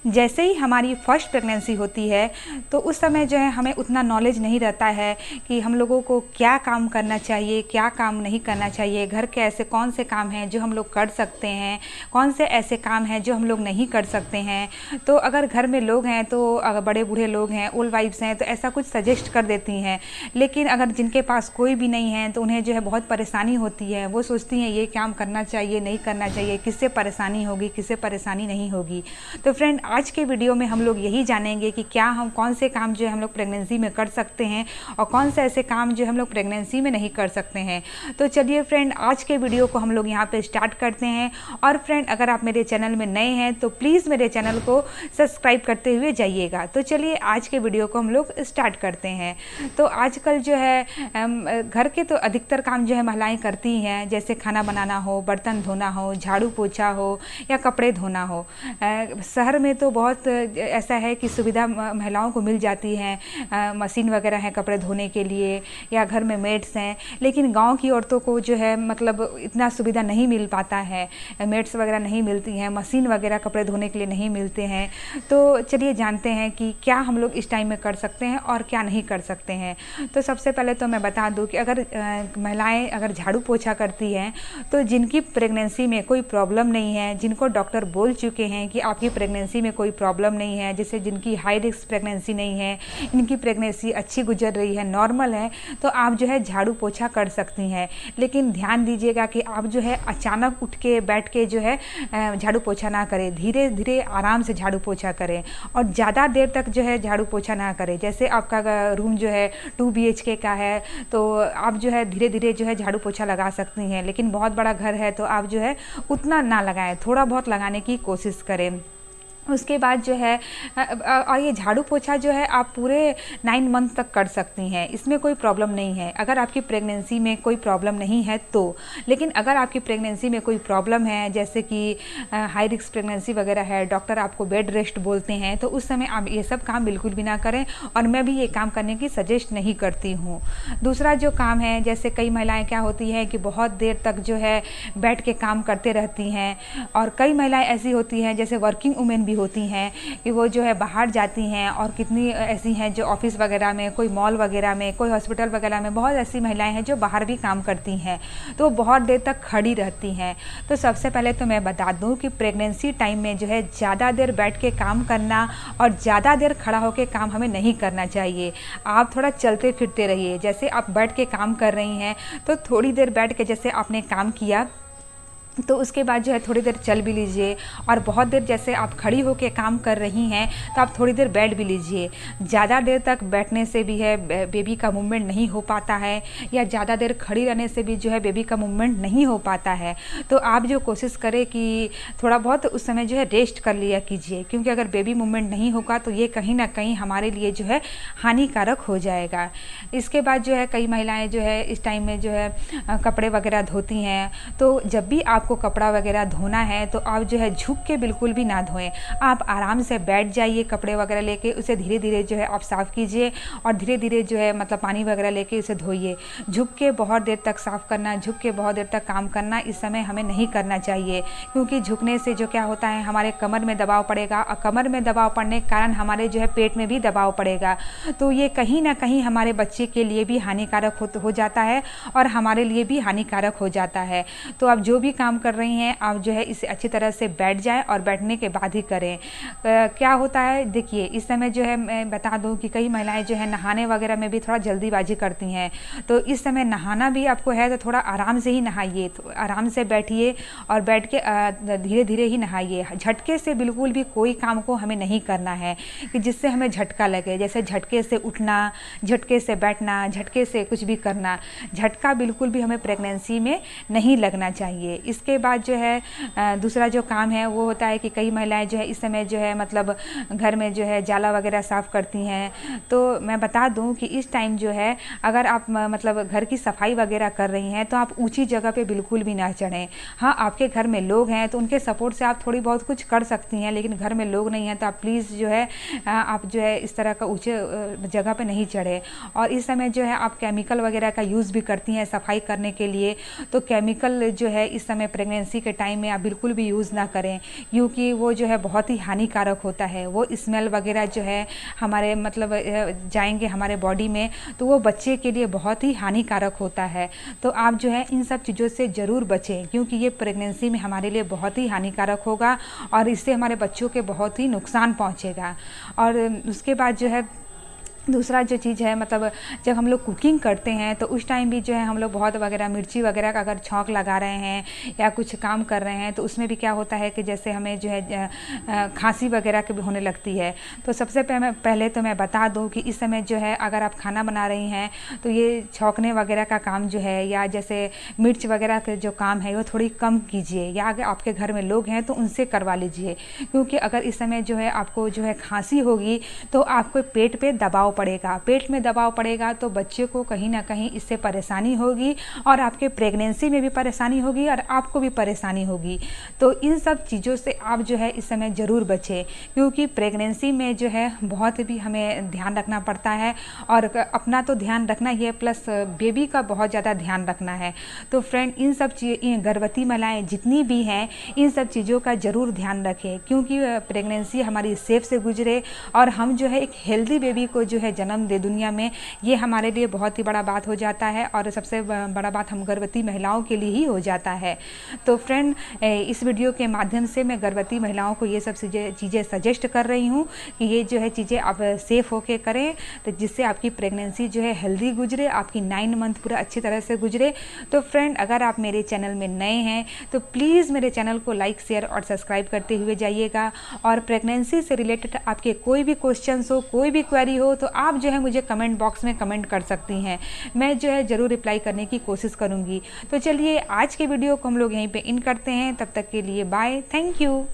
जैसे ही हमारी first pregnancy होती है तो उस समय जो है हमें उतना नॉलेज नहीं रहता है कि हम लोगों को क्या काम करना चाहिए, क्या काम नहीं करना चाहिए, घर के ऐसे कौन से काम हैं जो हम लोग कर सकते हैं, कौन से ऐसे काम हैं जो हम लोग नहीं कर सकते हैं। तो अगर घर में लोग हैं, तो अगर बड़े बूढ़े लोग हैं, ओल्ड वाइफ्स हैं, तो ऐसा कुछ सजेस्ट कर देती हैं। लेकिन अगर जिनके पास कोई भी नहीं है तो उन्हें जो है बहुत परेशानी होती है। वो सोचती हैं ये काम करना चाहिए, नहीं करना चाहिए, किससे परेशानी होगी, किससे परेशानी नहीं होगी। तो फ्रेंड, आज के वीडियो में हम लोग यही जानेंगे कि क्या हम कौन से काम जो है हम लोग प्रेगनेंसी में कर सकते हैं और कौन से ऐसे काम जो हम लोग प्रेगनेंसी में नहीं कर सकते हैं। तो चलिए फ्रेंड, आज के वीडियो को हम लोग यहाँ पे स्टार्ट करते हैं। और फ्रेंड, अगर आप मेरे चैनल में नए हैं तो प्लीज़ मेरे चैनल को सब्सक्राइब करते हुए जाइएगा। तो चलिए आज के वीडियो को हम लोग स्टार्ट करते हैं। तो आजकल जो है घर के तो अधिकतर काम जो है महिलाएँ करती हैं, जैसे खाना बनाना हो, बर्तन धोना हो, झाड़ू पोछा हो या कपड़े धोना हो। शहर में तो बहुत ऐसा है कि सुविधा महिलाओं को मिल जाती है, मशीन वगैरह है कपड़े धोने के लिए, या घर में मेड्स हैं। लेकिन गांव की औरतों को जो है मतलब इतना सुविधा नहीं मिल पाता है, मेड्स वगैरह नहीं मिलती हैं, मशीन वगैरह कपड़े धोने के लिए नहीं मिलते हैं। तो चलिए जानते हैं कि क्या हम लोग इस टाइम में कर सकते हैं और क्या नहीं कर सकते हैं। तो सबसे पहले तो मैं बता दूं कि अगर महिलाएँ अगर झाड़ू पोछा करती हैं तो जिनकी प्रेगनेंसी में कोई प्रॉब्लम नहीं है, जिनको डॉक्टर बोल चुके हैं कि आपकी प्रेगनेंसी में कोई प्रॉब्लम नहीं है, जैसे जिनकी हाई रिस्क प्रेगनेंसी नहीं है, इनकी प्रेगनेंसी अच्छी गुजर रही है, नॉर्मल है, तो आप जो है झाड़ू पोछा कर सकती हैं। लेकिन ध्यान दीजिएगा कि आप जो है अचानक उठ के बैठ के जो है झाड़ू पोछा ना करें, धीरे धीरे आराम से झाड़ू पोछा करें और ज़्यादा देर तक जो है झाड़ू पोछा ना करें। जैसे आपका रूम जो है 2 BHK का है तो आप जो है धीरे धीरे जो है झाड़ू पोछा लगा सकती हैं। लेकिन बहुत बड़ा घर है तो आप जो है उतना ना लगाएं, थोड़ा बहुत लगाने की कोशिश करें। उसके बाद जो है और ये झाड़ू पोछा जो है आप पूरे 9 मंथ तक कर सकती हैं, इसमें कोई प्रॉब्लम नहीं है अगर आपकी प्रेगनेंसी में कोई प्रॉब्लम नहीं है तो। लेकिन अगर आपकी प्रेगनेंसी में कोई प्रॉब्लम है, जैसे कि हाई रिस्क प्रेगनेंसी वगैरह है, डॉक्टर आपको बेड रेस्ट बोलते हैं, तो उस समय आप ये सब काम बिल्कुल भी ना करें और मैं भी ये काम करने की सजेस्ट नहीं करती हूँ। दूसरा जो काम है, जैसे कई महिलाएँ क्या होती हैं कि बहुत देर तक जो है बैठ के काम करते रहती हैं, और कई महिलाएँ ऐसी होती हैं जैसे वर्किंग वुमेन भी होती हैं कि वो जो है बाहर जाती हैं, और कितनी ऐसी हैं जो ऑफिस वगैरह में, कोई मॉल वगैरह में, कोई हॉस्पिटल वगैरह में, बहुत ऐसी महिलाएं हैं जो बाहर भी काम करती हैं, तो बहुत देर तक खड़ी रहती हैं। तो सबसे पहले तो मैं बता दूं कि प्रेगनेंसी टाइम में जो है ज़्यादा देर बैठ के काम करना और ज़्यादा देर खड़ा होकर काम हमें नहीं करना चाहिए। आप थोड़ा चलते फिरते रहिए। जैसे आप बैठ के काम कर रही हैं तो थोड़ी देर बैठ के जैसे आपने काम किया तो उसके बाद जो है थोड़ी देर चल भी लीजिए, और बहुत देर जैसे आप खड़ी होकर काम कर रही हैं तो आप थोड़ी देर बैठ भी लीजिए। ज़्यादा देर तक बैठने से भी है बेबी का मूवमेंट नहीं हो पाता है, या ज़्यादा देर खड़ी रहने से भी जो है बेबी का मूवमेंट नहीं हो पाता है। तो आप जो कोशिश करें कि थोड़ा बहुत उस समय जो है रेस्ट कर लिया कीजिए, क्योंकि अगर बेबी मूवमेंट नहीं होगा तो ये कहीं ना कहीं हमारे लिए जो है हानिकारक हो जाएगा। इसके बाद जो है कई महिलाएँ जो है इस टाइम में जो है कपड़े वगैरह धोती हैं, तो जब भी आपको कपड़ा वगैरह धोना है तो आप जो है झुक के बिल्कुल भी ना धोएं। आप आराम से बैठ जाइए, कपड़े वगैरह लेके उसे धीरे धीरे जो है आप साफ़ कीजिए, और धीरे धीरे जो है मतलब पानी वगैरह लेके उसे धोइए। झुक के बहुत देर तक साफ़ करना, झुक के बहुत देर तक काम करना इस समय हमें नहीं करना चाहिए, क्योंकि झुकने से जो क्या होता है हमारे कमर में दबाव पड़ेगा, और कमर में दबाव पड़ने के कारण हमारे जो है पेट में भी दबाव पड़ेगा। तो ये कहीं ना कहीं हमारे बच्चे के लिए भी हानिकारक हो जाता है और हमारे लिए भी हानिकारक हो जाता है। तो आप जो भी काम कर रही हैं आप जो है इसे अच्छी तरह से बैठ जाएं, और बैठने के बाद ही करें। क्या होता है देखिए, इस समय जो है मैं बता दूं कि कई महिलाएं जो है नहाने वगैरह में भी थोड़ा जल्दीबाजी करती हैं, तो इस समय नहाना भी आपको है तो थोड़ा आराम से ही नहाइए, तो आराम से बैठिए और बैठ के धीरे धीरे ही नहाइए। झटके से बिल्कुल भी कोई काम को हमें नहीं करना है कि जिससे हमें झटका लगे, जैसे झटके से उठना, झटके से बैठना, झटके से कुछ भी करना। झटका बिल्कुल भी हमें प्रेगनेंसी में नहीं लगना चाहिए। इसके बाद जो है दूसरा जो काम है वो होता है कि कई महिलाएं जो है इस समय जो है मतलब घर में जो है जाला वगैरह साफ़ करती हैं। तो मैं बता दूं कि इस टाइम जो है अगर आप मतलब घर की सफाई वगैरह कर रही हैं तो आप ऊंची जगह पे बिल्कुल भी ना चढ़ें। हाँ, आपके घर में लोग हैं तो उनके सपोर्ट से आप थोड़ी बहुत कुछ कर सकती हैं, लेकिन घर में लोग नहीं हैं तो आप प्लीज़ जो है आप जो है इस तरह का ऊँचे जगह पर नहीं चढ़े। और इस समय जो है आप केमिकल वगैरह का यूज़ भी करती हैं सफाई करने के लिए, तो केमिकल जो है इस समय प्रेगनेंसी के टाइम में आप बिल्कुल भी यूज़ ना करें, क्योंकि वो जो है बहुत ही हानिकारक होता है। वो स्मेल वगैरह जो है हमारे मतलब जाएंगे हमारे बॉडी में, तो वो बच्चे के लिए बहुत ही हानिकारक होता है। तो आप जो है इन सब चीज़ों से ज़रूर बचें, क्योंकि ये प्रेगनेंसी में हमारे लिए बहुत ही हानिकारक होगा और इससे हमारे बच्चों के बहुत ही नुकसान पहुंचेगा। और उसके बाद जो है दूसरा जो चीज़ है, मतलब जब हम लोग कुकिंग करते हैं तो उस टाइम भी जो है हम लोग बहुत वगैरह मिर्ची वगैरह का अगर छौंक लगा रहे हैं या कुछ काम कर रहे हैं, तो उसमें भी क्या होता है कि जैसे हमें जो है खांसी वगैरह की भी होने लगती है। तो सबसे पहले तो मैं बता दूं कि इस समय जो है अगर आप खाना बना रही हैं तो ये छौंकने वगैरह का काम जो है, या जैसे मिर्च वगैरह का जो काम है, वो थोड़ी कम कीजिए, या अगर आपके घर में लोग हैं तो उनसे करवा लीजिए। क्योंकि अगर इस समय जो है आपको जो है खांसी होगी तो आपको पेट पे दबाव पड़ेगा, पेट में दबाव पड़ेगा तो बच्चे को कहीं ना कहीं इससे परेशानी होगी और आपके प्रेगनेंसी में भी परेशानी होगी और आपको भी परेशानी होगी। तो इन सब चीज़ों से आप जो है इस समय ज़रूर बचें, क्योंकि प्रेगनेंसी में जो है बहुत भी हमें ध्यान रखना पड़ता है, और अपना तो ध्यान रखना ही है, प्लस बेबी का बहुत ज़्यादा ध्यान रखना है। तो फ्रेंड, इन सब गर्भवती महिलाएँ जितनी भी हैं, इन सब चीज़ों का ज़रूर ध्यान रखें, क्योंकि प्रेगनेंसी हमारी सेफ से गुजरे और हम जो है एक हेल्दी बेबी को जो है जन्म दे दुनिया में, ये हमारे लिए बहुत ही बड़ा बात हो जाता है। और सबसे बड़ा बात हम गर्भवती महिलाओं के लिए ही हो जाता है। तो फ्रेंड, इस वीडियो के माध्यम से मैं गर्भवती महिलाओं को ये सब चीज़ें सजेस्ट कर रही हूँ कि ये जो है चीज़ें आप सेफ़ होके करें, तो जिससे आपकी प्रेगनेंसी जो है हेल्दी गुजरे, आपकी 9 मंथ पूरा अच्छी तरह से गुजरे। तो फ्रेंड, अगर आप मेरे चैनल में नए हैं तो प्लीज़ मेरे चैनल को लाइक, शेयर और सब्सक्राइब करते हुए जाइएगा। और प्रेगनेंसी से रिलेटेड आपके कोई भी क्वेश्चंस हो, कोई भी क्वेरी हो, तो आप जो है मुझे कमेंट बॉक्स में कमेंट कर सकती हैं। मैं जो है ज़रूर रिप्लाई करने की कोशिश करूँगी। तो चलिए, आज के वीडियो को हम लोग यहीं पे इन करते हैं। तब तक के लिए बाय, थैंक यू।